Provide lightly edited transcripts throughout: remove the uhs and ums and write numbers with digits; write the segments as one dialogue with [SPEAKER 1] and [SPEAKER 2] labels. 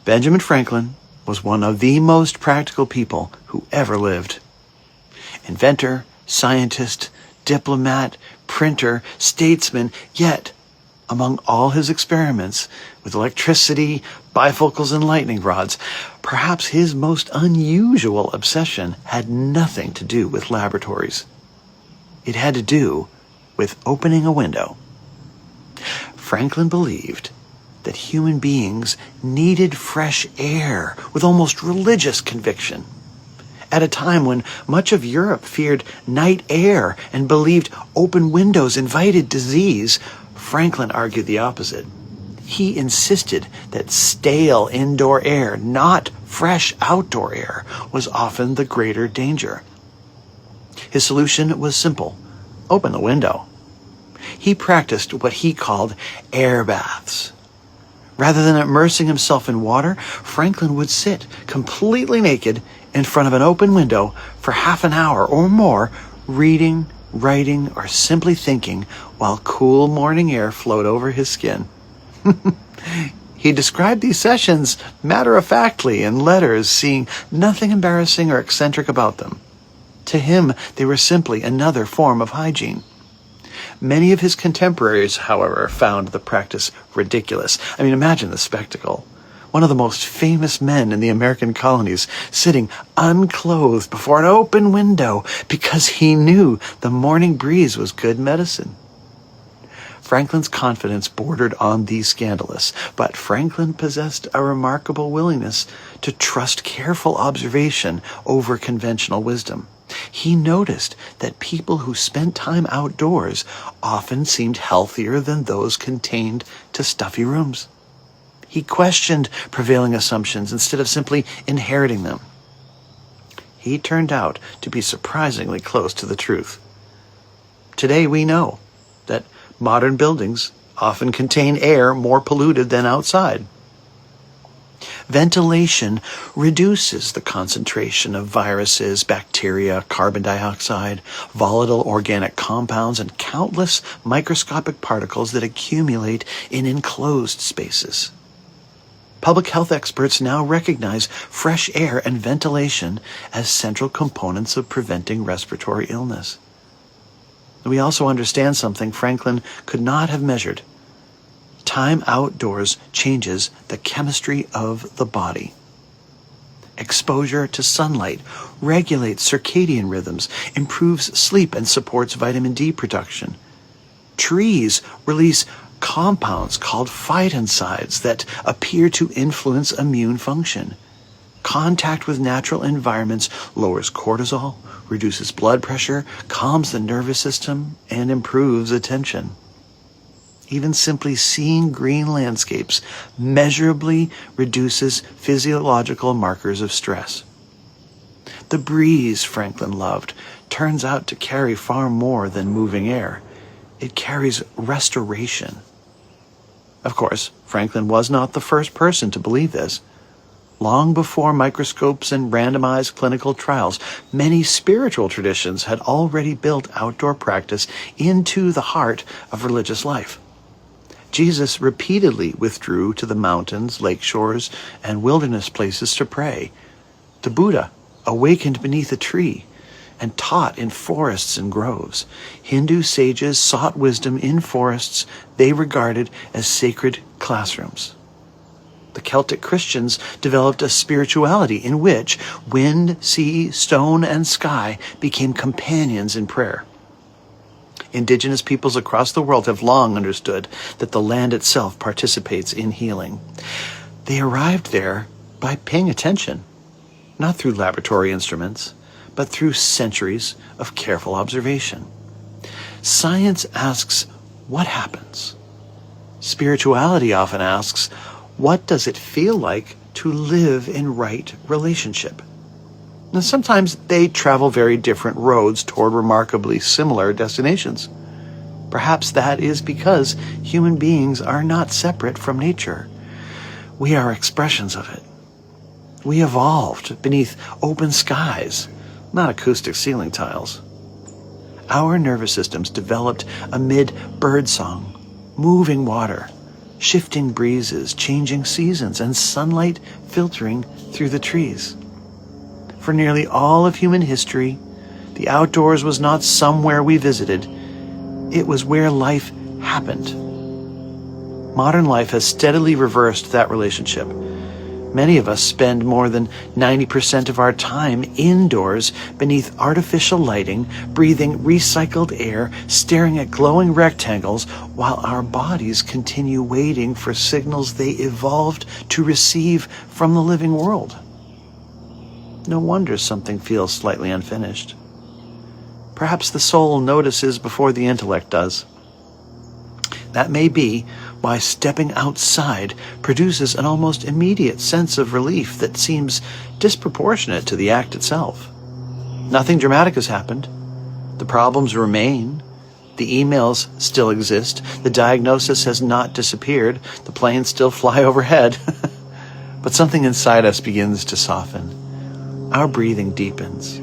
[SPEAKER 1] Benjamin Franklin was one of the most practical people who ever lived. Inventor, scientist, diplomat, printer, statesman, yet among all his experiments with electricity, bifocals, and lightning rods, perhaps his most unusual obsession had nothing to do with laboratories. It had to do with opening a window. Franklin believed that human beings needed fresh air with almost religious conviction. At a time when much of Europe feared night air and believed open windows invited disease, Franklin argued the opposite. He insisted that stale indoor air, not fresh outdoor air, was often the greater danger. His solution was simple: open the window. He practiced what he called air baths. Rather than immersing himself in water, Franklin would sit completely naked in front of an open window for half an hour or more, reading, writing, or simply thinking while cool morning air flowed over his skin. He described these sessions matter-of-factly in letters, seeing nothing embarrassing or eccentric about them. To him, they were simply another form of hygiene. Many of his contemporaries, however, found the practice ridiculous. Imagine the spectacle. One of the most famous men in the American colonies sitting unclothed before an open window because he knew the morning breeze was good medicine. Franklin's confidence bordered on the scandalous, but Franklin possessed a remarkable willingness to trust careful observation over conventional wisdom. He noticed that people who spent time outdoors often seemed healthier than those contained to stuffy rooms. He questioned prevailing assumptions instead of simply inheriting them. He turned out to be surprisingly close to the truth. Today we know that modern buildings often contain air more polluted than outside. Ventilation reduces the concentration of viruses, bacteria, carbon dioxide, volatile organic compounds, and countless microscopic particles that accumulate in enclosed spaces. Public health experts now recognize fresh air and ventilation as central components of preventing respiratory illness. We also understand something Franklin could not have measured. Time outdoors changes the chemistry of the body. Exposure to sunlight regulates circadian rhythms, improves sleep, and supports vitamin D production. Trees release compounds called phytoncides that appear to influence immune function. Contact with natural environments lowers cortisol, reduces blood pressure, calms the nervous system, and improves attention. Even simply seeing green landscapes measurably reduces physiological markers of stress. The breeze Franklin loved turns out to carry far more than moving air. It carries restoration. Of course, Franklin was not the first person to believe this. Long before microscopes and randomized clinical trials, many spiritual traditions had already built outdoor practice into the heart of religious life. Jesus repeatedly withdrew to the mountains, lake shores, and wilderness places to pray. The Buddha awakened beneath a tree and taught in forests and groves. Hindu sages sought wisdom in forests they regarded as sacred classrooms. The Celtic Christians developed a spirituality in which wind, sea, stone, and sky became companions in prayer. Indigenous peoples across the world have long understood that the land itself participates in healing. They arrived there by paying attention, not through laboratory instruments, but through centuries of careful observation. Science asks, what happens? Spirituality often asks, what does it feel like to live in right relationship? Now, sometimes they travel very different roads toward remarkably similar destinations. Perhaps that is because human beings are not separate from nature. We are expressions of it. We evolved beneath open skies, not acoustic ceiling tiles. Our nervous systems developed amid birdsong, moving water, shifting breezes, changing seasons, and sunlight filtering through the trees. For nearly all of human history, the outdoors was not somewhere we visited. It was where life happened. Modern life has steadily reversed that relationship. Many of us spend more than 90% of our time indoors beneath artificial lighting, breathing recycled air, staring at glowing rectangles, while our bodies continue waiting for signals they evolved to receive from the living world. No wonder something feels slightly unfinished. Perhaps the soul notices before the intellect does. That may be why stepping outside produces an almost immediate sense of relief that seems disproportionate to the act itself. Nothing dramatic has happened. The problems remain. The emails still exist. The diagnosis has not disappeared. The planes still fly overhead. But something inside us begins to soften. Our breathing deepens.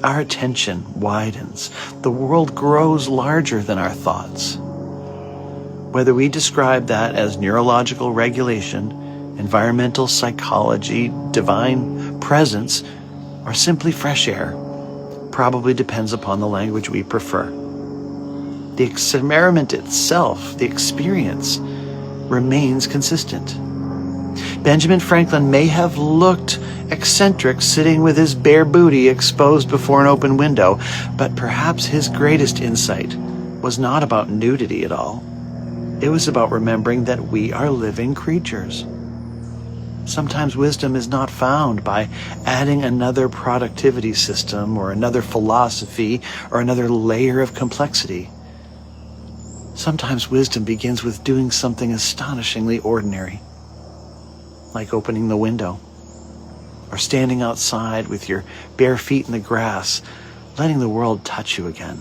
[SPEAKER 1] Our attention widens. The world grows larger than our thoughts. Whether we describe that as neurological regulation, environmental psychology, divine presence, or simply fresh air, probably depends upon the language we prefer. The experiment itself, the experience, remains consistent. Benjamin Franklin may have looked eccentric sitting with his bare booty exposed before an open window, but perhaps his greatest insight was not about nudity at all. It was about remembering that we are living creatures. Sometimes wisdom is not found by adding another productivity system or another philosophy or another layer of complexity. Sometimes wisdom begins with doing something astonishingly ordinary, like opening the window or standing outside with your bare feet in the grass, letting the world touch you again.